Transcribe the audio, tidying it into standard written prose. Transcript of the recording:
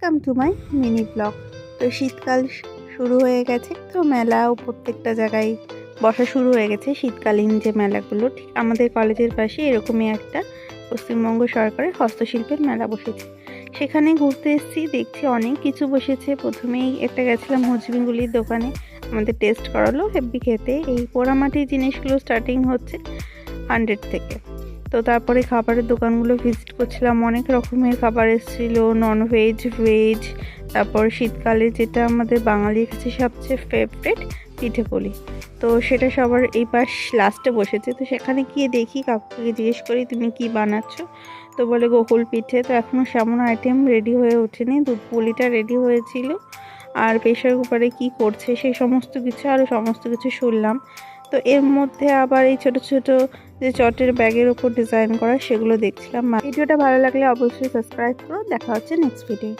Welcome to my mini blog. তো শীতকাল শুরু হয়ে গেছে, তো মেলাও প্রত্যেকটা জায়গায় বসা শুরু হয়ে গেছে। শীতকালীন যে মেলাগুলো, ঠিক আমাদের কলেজের পাশে এরকমই একটা পশ্চিমবঙ্গ সরকারের হস্তশিল্পের মেলা বসেছে। সেখানে ঘুরতে এসেছি, দেখছি অনেক কিছু বসেছে। প্রথমেই একটা গেছিলাম হজমিগুলির দোকানে, আমাদের টেস্ট করালো হেব্বি খেতে। এই পোড়ামাটির জিনিসগুলো স্টার্টিং হচ্ছে 100 থেকে। তো তারপরে খাবারের দোকানগুলো ভিজিট করছিলাম, অনেক রকমের খাবার এসেছিলো, ননভেজ, ভেজ। তারপর শীতকালে যেটা আমাদের বাঙালির কাছে সবচেয়ে ফেভারিট পিঠেপুলি, তো সেটা সবার এই পাশ লাস্টে বসেছে। তো সেখানে গিয়ে দেখি, কাকুকে জিজ্ঞেস করি তুমি কি বানাচ্ছ, তো বলে গোকুল পিঠে। তো এখনও সেমন আইটেম রেডি হয়ে ওঠেনি, দুধ পুলিটা রেডি হয়েছিল, আর প্রেশার কুকারে কি করছে সেই সমস্ত কিছু আরও সমস্ত কিছু শুনলাম। তো এর মধ্যে আবার এই ছোট ছোট যে চটের ব্যাগের উপর ডিজাইন করা, সেগুলো দেখছিলাম। ভিডিওটা ভালো লাগলে অবশ্যই সাবস্ক্রাইব করো। দেখা হচ্ছে নেক্সট ভিডিও।